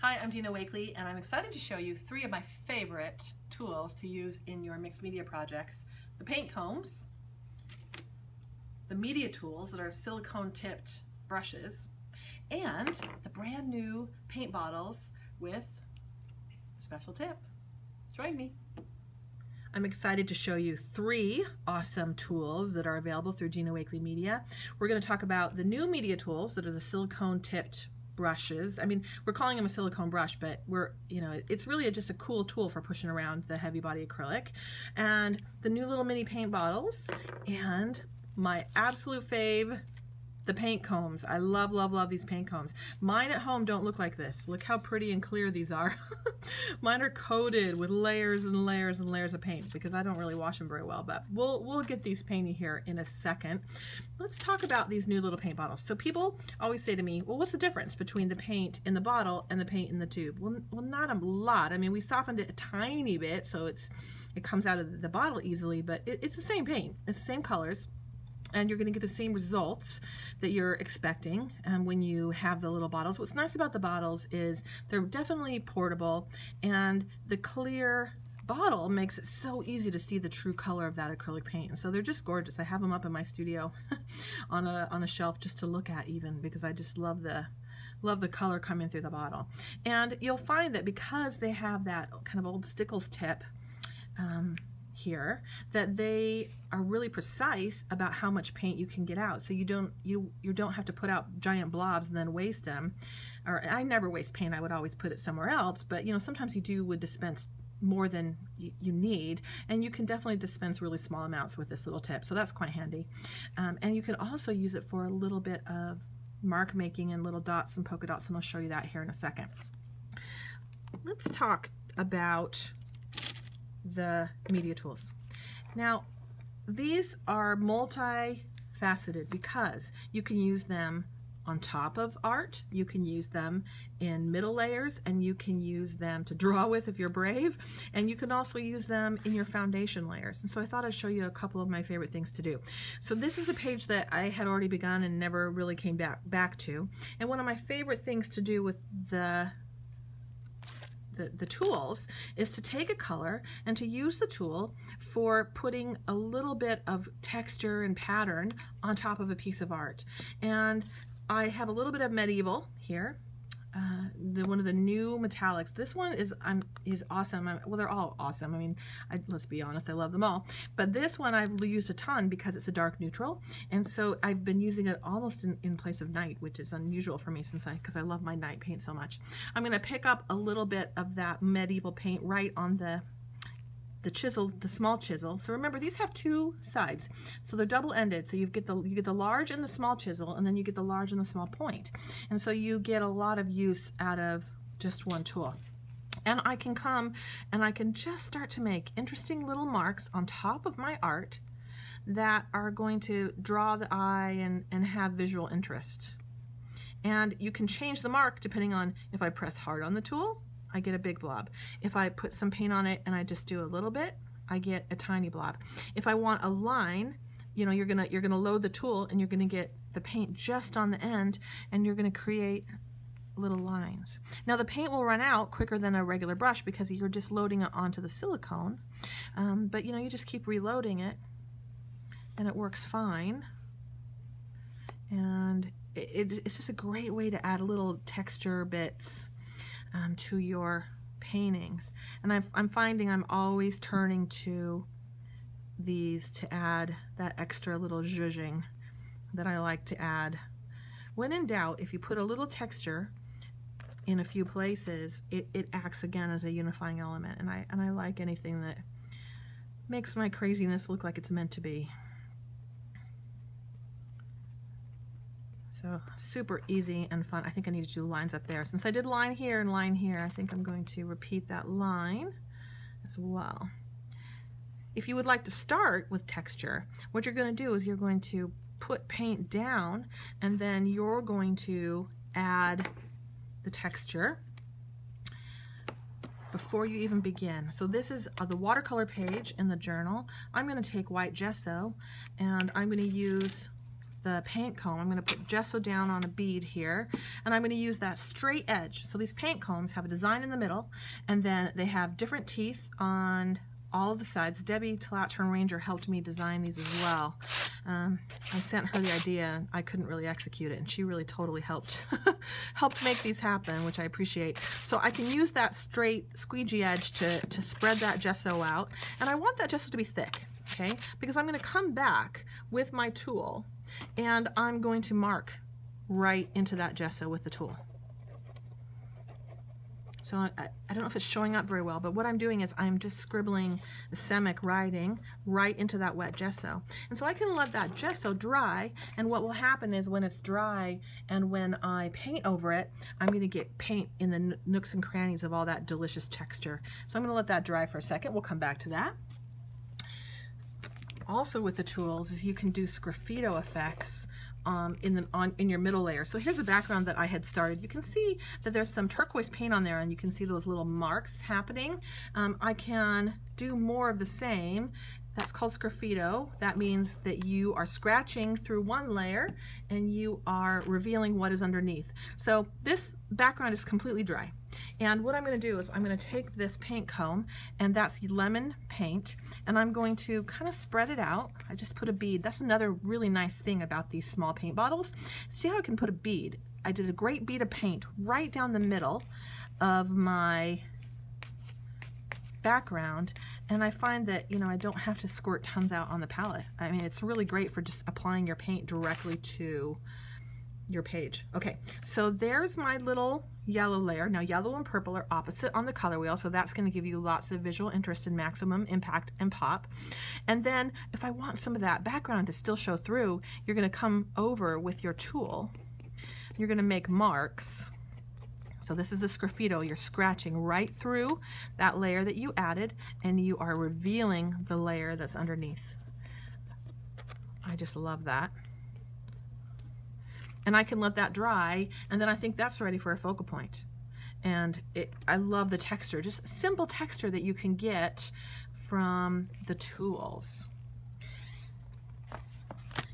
Hi, I'm Dina Wakley, and I'm excited to show you three of my favorite tools to use in your mixed media projects. The paint combs, the media tools that are silicone tipped brushes, and the brand new paint bottles with a special tip. Join me. I'm excited to show you three awesome tools that are available through Dina Wakley Media. We're going to talk about the new media tools that are the silicone tipped brushes. I mean, we're calling them a silicone brush, but it's really just a cool tool for pushing around the heavy body acrylic. And the new little mini paint bottles, and my absolute fave, the paint combs. I love, love, love these paint combs. Mine at home don't look like this. Look how pretty and clear these are. Mine are coated with layers and layers and layers of paint because I don't really wash them very well, but we'll get these painted here in a second. Let's talk about these new little paint bottles. So people always say to me, well, what's the difference between the paint in the bottle and the paint in the tube? Well, not a lot. I mean, we softened it a tiny bit so it comes out of the bottle easily, but it's the same paint. It's the same colors. And you're going to get the same results that you're expecting when you have the little bottles. What's nice about the bottles is they're definitely portable, and the clear bottle makes it so easy to see the true color of that acrylic paint. And so they're just gorgeous. I have them up in my studio on a shelf just to look at, even because I just love the color coming through the bottle. And you'll find that because they have that kind of old Stickles tip here, that they are really precise about how much paint you can get out, so you don't have to put out giant blobs and then waste them. Or I never waste paint. I would always put it somewhere else, but sometimes you would dispense more than you need, and you can definitely dispense really small amounts with this little tip, so that's quite handy. And you can also use it for a little bit of mark making and little dots and polka dots, and I'll show you that here in a second. Let's talk about the media tools. Now, these are multi-faceted because you can use them on top of art, you can use them in middle layers, and you can use them to draw with if you're brave, and you can also use them in your foundation layers. And so I thought I'd show you a couple of my favorite things to do. So this is a page that I had already begun and never really came back to, and one of my favorite things to do with the tools is to take a color and to use the tool for putting a little bit of texture and pattern on top of a piece of art. And I have a little bit of medieval here, one of the new metallics. This one is awesome. Well, they're all awesome. I mean, let's be honest, I love them all. But this one I've used a ton because it's a dark neutral, and so I've been using it almost in place of night, which is unusual for me because I love my night paint so much. I'm going to pick up a little bit of that medieval paint right on the chisel, the small chisel. So remember, these have two sides, so they're double-ended. So you get the large and the small chisel, and then you get the large and the small point. And so you get a lot of use out of just one tool. And I can come and I can just start to make interesting little marks on top of my art that are going to draw the eye and have visual interest. And you can change the mark depending on if I press hard on the tool, I get a big blob. If I put some paint on it and I just do a little bit, I get a tiny blob. If I want a line, you're gonna load the tool and you're gonna get the paint just on the end, and you're gonna create little lines. Now the paint will run out quicker than a regular brush because you're just loading it onto the silicone, but you just keep reloading it and it works fine. And it's just a great way to add little texture bits to your paintings. And I'm finding I'm always turning to these to add that extra little zhuzhing that I like to add. When in doubt, if you put a little texture in a few places, it acts again as a unifying element, and I like anything that makes my craziness look like it's meant to be. So super easy and fun. I think I need to do lines up there. Since I did line here and line here, I think I'm going to repeat that line as well. If you would like to start with texture, what you're going to do is you're going to put paint down, and then you're going to add the texture before you even begin. So this is the watercolor page in the journal. I'm going to take white gesso, and I'm going to use the paint comb, I'm going to put gesso down on a bead here, and I'm going to use that straight edge. So these paint combs have a design in the middle, and then they have different teeth on all of the sides. Debbie Talatern Ranger helped me design these as well. I sent her the idea. I couldn't really execute it, and she really totally helped helped make these happen, which I appreciate. So I can use that straight squeegee edge to spread that gesso out, and I want that gesso to be thick, okay? Because I'm going to come back with my tool, and I'm going to mark right into that gesso with the tool. So I don't know if it's showing up very well, but what I'm doing is I'm just scribbling the semic writing right into that wet gesso. And so I can let that gesso dry, and what will happen is when it's dry and when I paint over it, I'm going to get paint in the nooks and crannies of all that delicious texture. So I'm going to let that dry for a second. We'll come back to that. Also with the tools is you can do graffito effects in your middle layer. So here's a background that I had started. You can see that there's some turquoise paint on there, and you can see those little marks happening. I can do more of the same. That's called graffito. That means that you are scratching through one layer and you are revealing what is underneath. So this background is completely dry. And what I'm going to do is I'm going to take this paint comb, and that's lemon paint, and I'm going to kind of spread it out. I just put a bead. That's another really nice thing about these small paint bottles. See how I can put a bead? I did a great bead of paint right down the middle of my background, and I find that, you know, I don't have to squirt tons out on the palette. I mean, it's really great for just applying your paint directly to your page. Okay, so there's my little yellow layer. Now yellow and purple are opposite on the color wheel, so that's going to give you lots of visual interest and maximum impact and pop. And then if I want some of that background to still show through, you're going to come over with your tool. You're going to make marks. So this is the graffito. You're scratching right through that layer that you added, and you are revealing the layer that's underneath. I just love that. And I can let that dry, and then I think that's ready for a focal point. And I love the texture, just simple texture that you can get from the tools.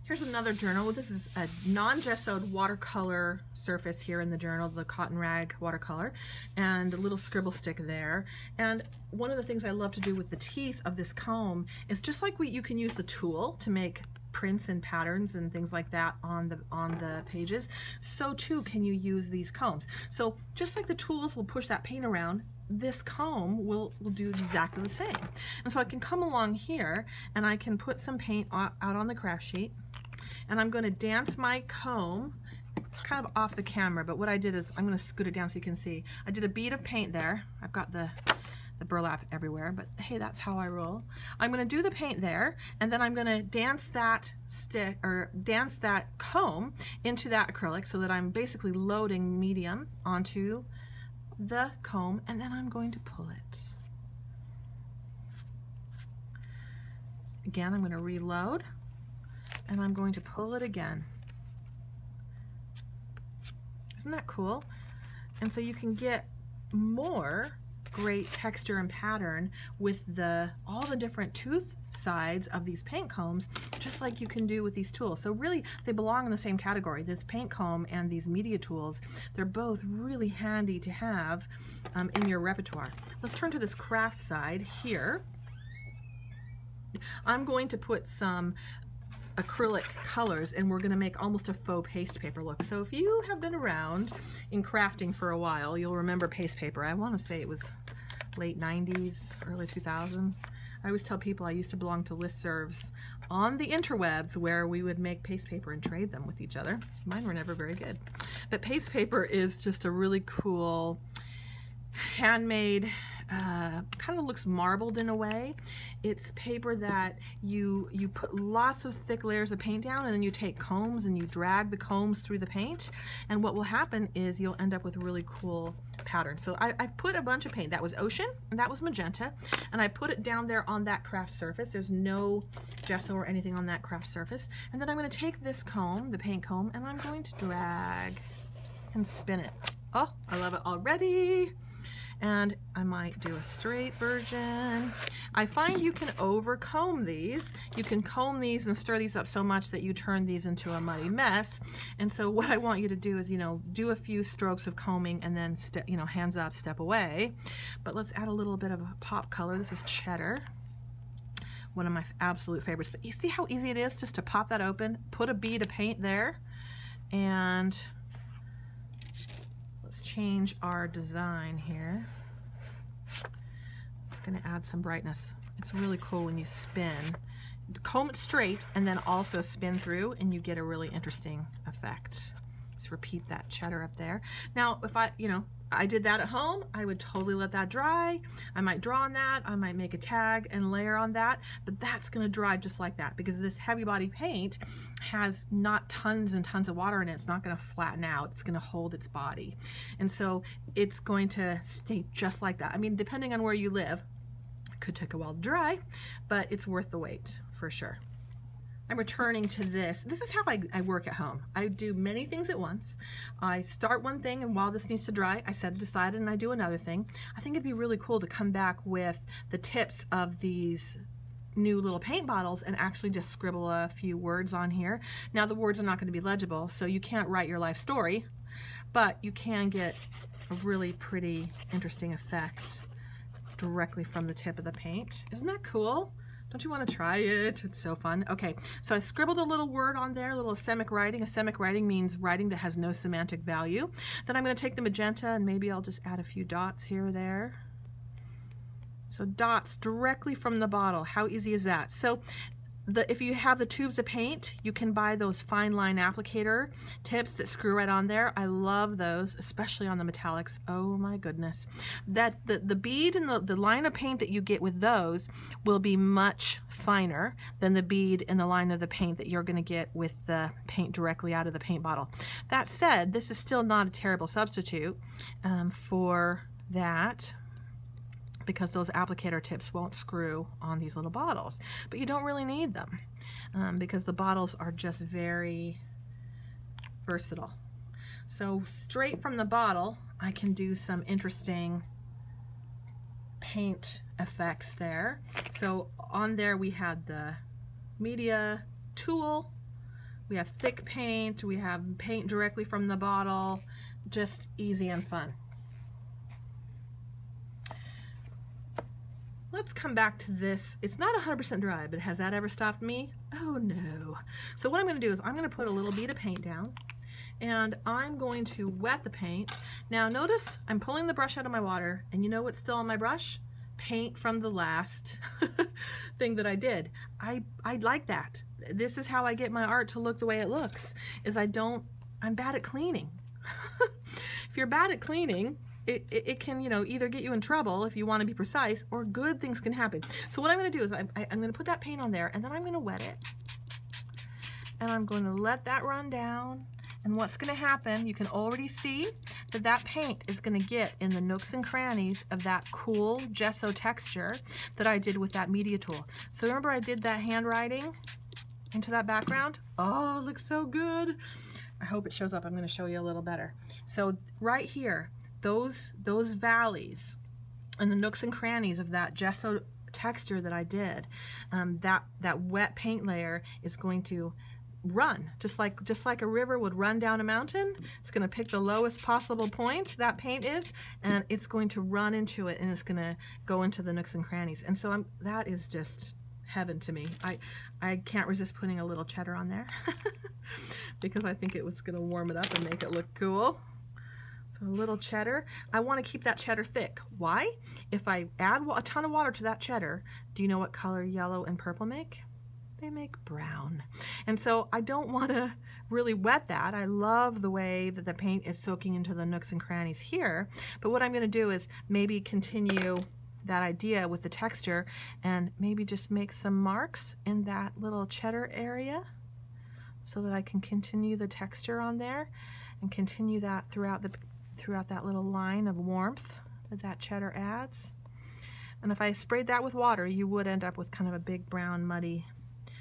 Here's another journal. This is a non-gessoed watercolor surface here in the journal, the cotton rag watercolor, and a little scribble stick there. And one of the things I love to do with the teeth of this comb is just like you can use the tool to make prints and patterns and things like that on the pages, so too can you use these combs. So just like the tools will push that paint around, this comb will do exactly the same. And so I can come along here and I can put some paint out on the craft sheet, and I'm going to dance my comb. It's kind of off the camera, but what I did is I'm going to scoot it down so you can see. I did a bead of paint there. I've got the burlap everywhere, but hey, that's how I roll. I'm going to do the paint there, and then I'm going to dance that stick, or dance that comb into that acrylic, so that I'm basically loading medium onto the comb, and then I'm going to pull it. Again, I'm going to reload, and I'm going to pull it again. Isn't that cool? And so you can get more great texture and pattern with all the different tooth sides of these paint combs, just like you can do with these tools. So really, they belong in the same category. This paint comb and these media tools, they're both really handy to have in your repertoire. Let's turn to this craft side here. I'm going to put some acrylic colors, and we're going to make almost a faux paste paper look. So if you have been around in crafting for a while, you'll remember paste paper. I want to say it was late 90s, early 2000s. I always tell people I used to belong to listservs on the interwebs where we would make paste paper and trade them with each other. Mine were never very good. But paste paper is just a really cool handmade, kind of looks marbled in a way. It's paper that you put lots of thick layers of paint down, and then you take combs and you drag the combs through the paint, and what will happen is you'll end up with a really cool pattern. So I've put a bunch of paint. That was ocean, and that was magenta, and I put it down there on that craft surface. There's no gesso or anything on that craft surface. And then I'm going to take this comb, the paint comb, and I'm going to drag and spin it. Oh, I love it already. And I might do a straight version. I find you can over comb these. You can comb these and stir these up so much that you turn these into a muddy mess. And so what I want you to do is, do a few strokes of combing and then, hands up, step away. But let's add a little bit of a pop color. This is cheddar. One of my absolute favorites. But you see how easy it is just to pop that open, put a bead of paint there, and let's change our design here. It's going to add some brightness. It's really cool when you spin. Comb it straight and then also spin through and you get a really interesting effect. Let's repeat that cheddar up there. Now, if I did that at home, I would totally let that dry. I might draw on that. I might make a tag and layer on that, but that's going to dry just like that because this heavy body paint has not tons and tons of water in it. It's not going to flatten out. It's going to hold its body. And so it's going to stay just like that. I mean, depending on where you live, it could take a while to dry, but it's worth the wait for sure. I'm returning to this. This is how I work at home. I do many things at once. I start one thing, and while this needs to dry, I set it aside and I do another thing. I think it'd be really cool to come back with the tips of these new little paint bottles and actually just scribble a few words on here. Now the words are not going to be legible, so you can't write your life story, but you can get a really pretty, interesting effect directly from the tip of the paint. Isn't that cool? Don't you want to try it? It's so fun. Okay, so I scribbled a little word on there, a little semic writing. A semic writing means writing that has no semantic value. Then I'm going to take the magenta and maybe I'll just add a few dots here or there. So dots directly from the bottle. How easy is that? So if you have the tubes of paint, you can buy those fine line applicator tips that screw right on there. I love those, especially on the metallics. Oh my goodness. The bead and the line of paint that you get with those will be much finer than the bead and the line of the paint that you're going to get with the paint directly out of the paint bottle. That said, this is still not a terrible substitute for that, because those applicator tips won't screw on these little bottles. But you don't really need them because the bottles are just very versatile. So straight from the bottle, I can do some interesting paint effects there. So on there we had the media tool, we have thick paint, we have paint directly from the bottle, just easy and fun. Let's come back to this. It's not 100% dry, but has that ever stopped me? Oh no. So what I'm going to do is I'm going to put a little bead of paint down and I'm going to wet the paint. Now notice I'm pulling the brush out of my water, and you know what's still on my brush? Paint from the last thing that I did. I like that. This is how I get my art to look the way it looks, is I'm bad at cleaning. If you're bad at cleaning, it can, either get you in trouble if you want to be precise, or good things can happen. So what I'm going to do is I'm going to put that paint on there, and then I'm going to wet it. And I'm going to let that run down. And what's going to happen, you can already see that that paint is going to get in the nooks and crannies of that cool gesso texture that I did with that media tool. So remember I did that handwriting into that background? Oh, it looks so good. I hope it shows up. I'm going to show you a little better. So right here, those valleys and the nooks and crannies of that gesso texture that I did, that wet paint layer is going to run just like a river would run down a mountain. It's going to pick the lowest possible points, that paint is, and it's going to run into it, and it's going to go into the nooks and crannies. And so that is just heaven to me. I can't resist putting a little cheddar on there because I think it was going to warm it up and make it look cool. So a little cheddar. I want to keep that cheddar thick. Why? If I add a ton of water to that cheddar, do you know what color yellow and purple make? They make brown. And so I don't want to really wet that. I love the way that the paint is soaking into the nooks and crannies here. But what I'm going to do is maybe continue that idea with the texture and maybe just make some marks in that little cheddar area so that I can continue the texture on there and continue that throughout that little line of warmth that cheddar adds. And if I sprayed that with water, you would end up with kind of a big brown muddy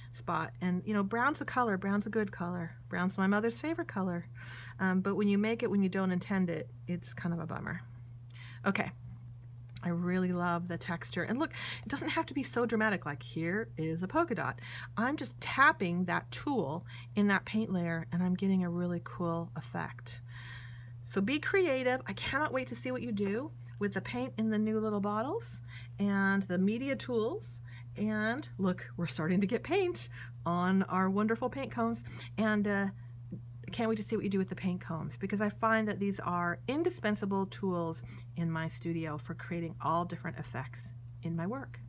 spot. And brown's a color, brown's a good color. Brown's my mother's favorite color. But when you make it when you don't intend it, it's kind of a bummer. Okay, I really love the texture. And look, it doesn't have to be so dramatic, like here is a polka dot. I'm just tapping that tool in that paint layer and I'm getting a really cool effect. So be creative. I cannot wait to see what you do with the paint in the new little bottles and the media tools. And look, we're starting to get paint on our wonderful paint combs. And I can't wait to see what you do with the paint combs, because I find that these are indispensable tools in my studio for creating all different effects in my work.